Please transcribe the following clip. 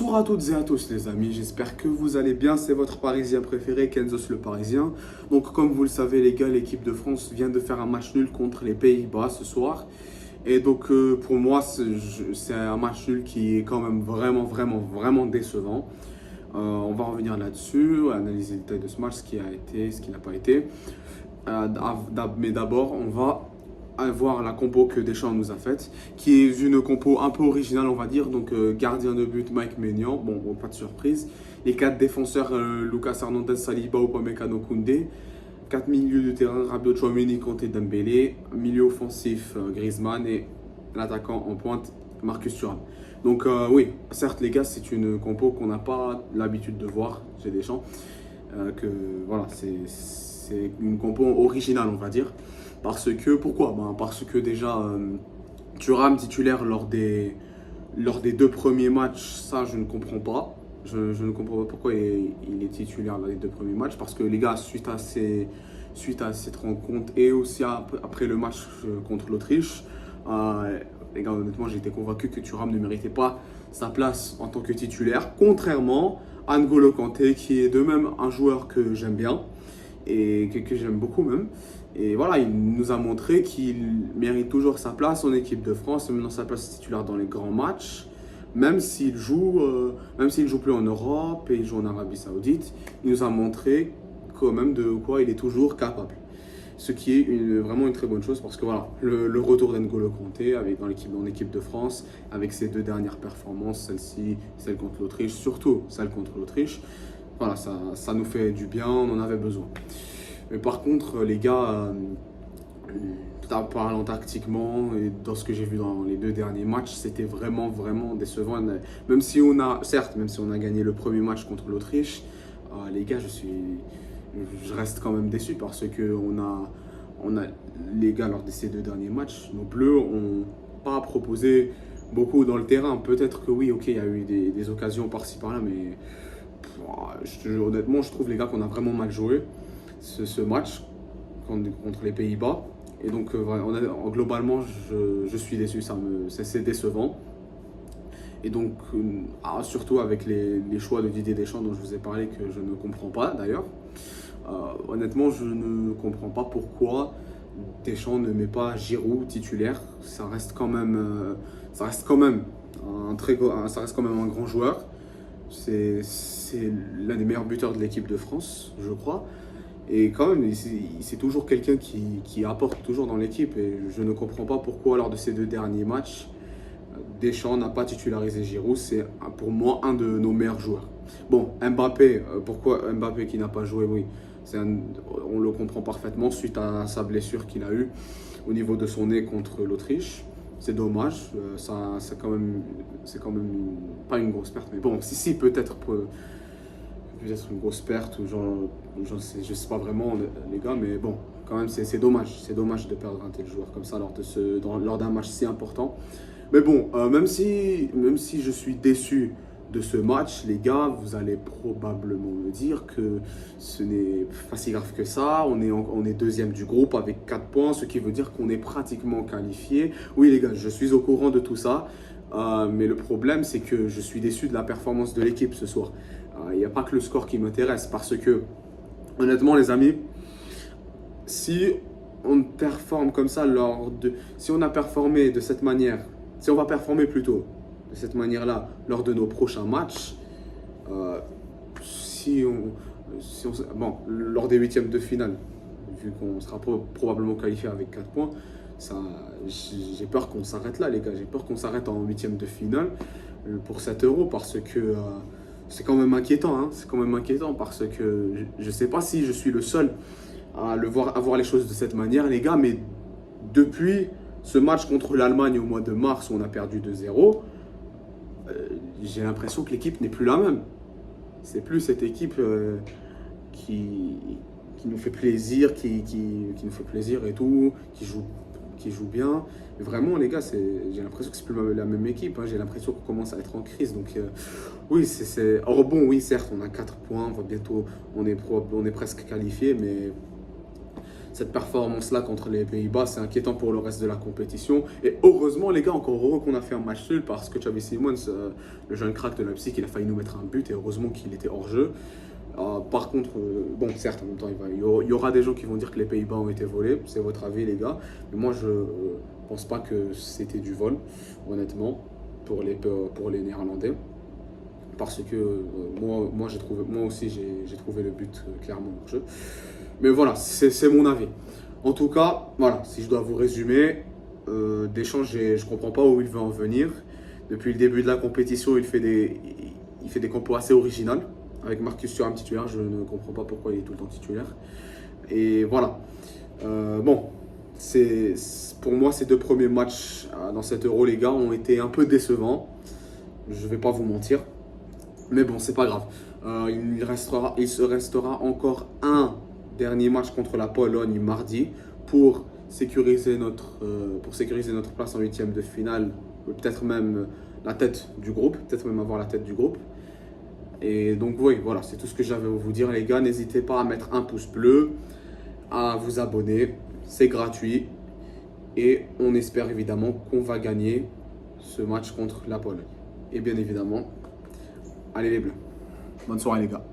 Bonjour à toutes et à tous les amis, j'espère que vous allez bien, c'est votre Parisien préféré, Kenzos le Parisien. Donc comme vous le savez les gars, l'équipe de France vient de faire un match nul contre les Pays-Bas ce soir. Et donc pour moi c'est un match nul qui est quand même vraiment décevant. On va revenir là-dessus, analyser le détail de ce match, ce qui a été, ce qui n'a pas été. Mais d'abord on va voir la compo que Deschamps nous a faite, qui est une compo un peu originale, on va dire. Donc, gardien de but, Mike Maignan, bon, pas de surprise. Les quatre défenseurs, Lucas Hernandez, Saliba, Upamecano, Koundé. Quatre milieux de terrain, Rabiot, Tchouaméni, Kanté, Dembélé. Milieu offensif, Griezmann. Et l'attaquant en pointe, Marcus Thuram. Donc, oui, certes, les gars, c'est une compo qu'on n'a pas l'habitude de voir chez Deschamps. Voilà, c'est une compo originale, on va dire. Pourquoi? Parce que déjà, Thuram titulaire lors des deux premiers matchs, ça je ne comprends pas. Je ne comprends pas pourquoi il est titulaire dans les deux premiers matchs. Parce que les gars, suite à cette rencontre et aussi après le match contre l'Autriche, les gars, honnêtement, j'ai été convaincu que Thuram ne méritait pas sa place en tant que titulaire. Contrairement à N'Golo Kanté, qui est de même un joueur que j'aime bien et que j'aime beaucoup même. Et voilà, il nous a montré qu'il mérite toujours sa place en équipe de France, même dans sa place titulaire dans les grands matchs, même s'il joue plus en Europe et il joue en Arabie Saoudite, il nous a montré quand même de quoi il est toujours capable. Ce qui est vraiment une très bonne chose parce que voilà, le retour d'N'Golo Kanté en équipe de France, avec ses deux dernières performances, celle-ci, celle contre l'Autriche, surtout celle contre l'Autriche, voilà, ça nous fait du bien, on en avait besoin. Mais par contre, les gars, parlant tactiquement et dans ce que j'ai vu dans les deux derniers matchs, c'était vraiment décevant. Certes, même si on a gagné le premier match contre l'Autriche, les gars, je reste quand même déçu parce que les gars, lors de ces deux derniers matchs, nos Bleus n'ont pas proposé beaucoup dans le terrain. Peut-être que oui, ok, il y a eu des occasions par-ci par-là, mais honnêtement, je trouve les gars qu'on a vraiment mal joué ce match contre les Pays-Bas. Et donc, globalement, je suis déçu, c'est décevant. Et donc, surtout avec les choix de Didier Deschamps dont je vous ai parlé, que je ne comprends pas d'ailleurs. Honnêtement, je ne comprends pas pourquoi Deschamps ne met pas Giroud titulaire. Ça reste quand même un grand joueur. C'est l'un des meilleurs buteurs de l'équipe de France, je crois. Et quand même, c'est toujours quelqu'un qui apporte toujours dans l'équipe. Et je ne comprends pas pourquoi, lors de ces deux derniers matchs, Deschamps n'a pas titularisé Giroud. C'est pour moi un de nos meilleurs joueurs. Bon, Mbappé, pourquoi Mbappé qui n'a pas joué? Oui, on le comprend parfaitement suite à sa blessure qu'il a eue au niveau de son nez contre l'Autriche. C'est dommage, c'est quand même pas une grosse perte. Mais bon, si peut-être une grosse perte, ou je sais pas vraiment les gars, mais bon, quand même c'est dommage de perdre un tel joueur comme ça lors d'un match si important. Mais bon, même si je suis déçu de ce match, les gars, vous allez probablement me dire que ce n'est pas si grave que ça. On est deuxième du groupe avec 4 points, ce qui veut dire qu'on est pratiquement qualifié. Oui les gars, je suis au courant de tout ça, mais le problème c'est que je suis déçu de la performance de l'équipe ce soir. Il n'y a pas que le score qui m'intéresse parce que, honnêtement les amis, si on performe comme ça si on a performé de cette manière, si on va performer plutôt de cette manière-là lors de nos prochains matchs, lors des huitièmes de finale, vu qu'on sera probablement qualifié avec 4 points, j'ai peur qu'on s'arrête là les gars, j'ai peur qu'on s'arrête en huitième de finale pour 7 euros parce que c'est quand même inquiétant, hein. C'est quand même inquiétant parce que je ne sais pas si je suis le seul à voir les choses de cette manière, les gars, mais depuis ce match contre l'Allemagne au mois de mars où on a perdu 2-0, j'ai l'impression que l'équipe n'est plus la même. C'est plus cette équipe qui nous fait plaisir, qui nous fait plaisir et tout, qui joue bien. Mais vraiment, les gars, j'ai l'impression que c'est plus la même équipe. Hein. J'ai l'impression qu'on commence à être en crise. Donc, oui, Or, bon, oui, certes, on a 4 points. On est presque qualifié, mais cette performance-là contre les Pays-Bas, c'est inquiétant pour le reste de la compétition. Et heureusement, les gars, encore heureux qu'on a fait un match nul parce que Xavi Simons, le jeune crack de Leipzig, il a failli nous mettre un but et heureusement qu'il était hors jeu. Par contre, bon, certes, en même temps, il y aura des gens qui vont dire que les Pays-Bas ont été volés. C'est votre avis, les gars. Mais moi, je pense pas que c'était du vol, honnêtement, pour les Néerlandais. Parce que moi aussi, j'ai trouvé le but clairement hors jeu. Mais voilà, c'est mon avis. En tout cas, voilà, si je dois vous résumer, Deschamps, je ne comprends pas où il veut en venir. Depuis le début de la compétition, il fait des compos assez originales. Avec Marcus Thuram titulaire, je ne comprends pas pourquoi il est tout le temps titulaire. Et voilà. Bon, pour moi, ces 2 premiers matchs dans cet Euro, les gars, ont été un peu décevants. Je ne vais pas vous mentir. Mais bon, c'est pas grave. Il se restera encore un dernier match contre la Pologne mardi pour sécuriser notre place en huitième de finale, peut-être même la tête du groupe, peut-être même avoir la tête du groupe. Et donc oui, voilà, c'est tout ce que j'avais à vous dire les gars. N'hésitez pas à mettre un pouce bleu, à vous abonner, c'est gratuit. Et on espère évidemment qu'on va gagner ce match contre la Pologne. Et bien évidemment, allez les Bleus. Bonne soirée les gars.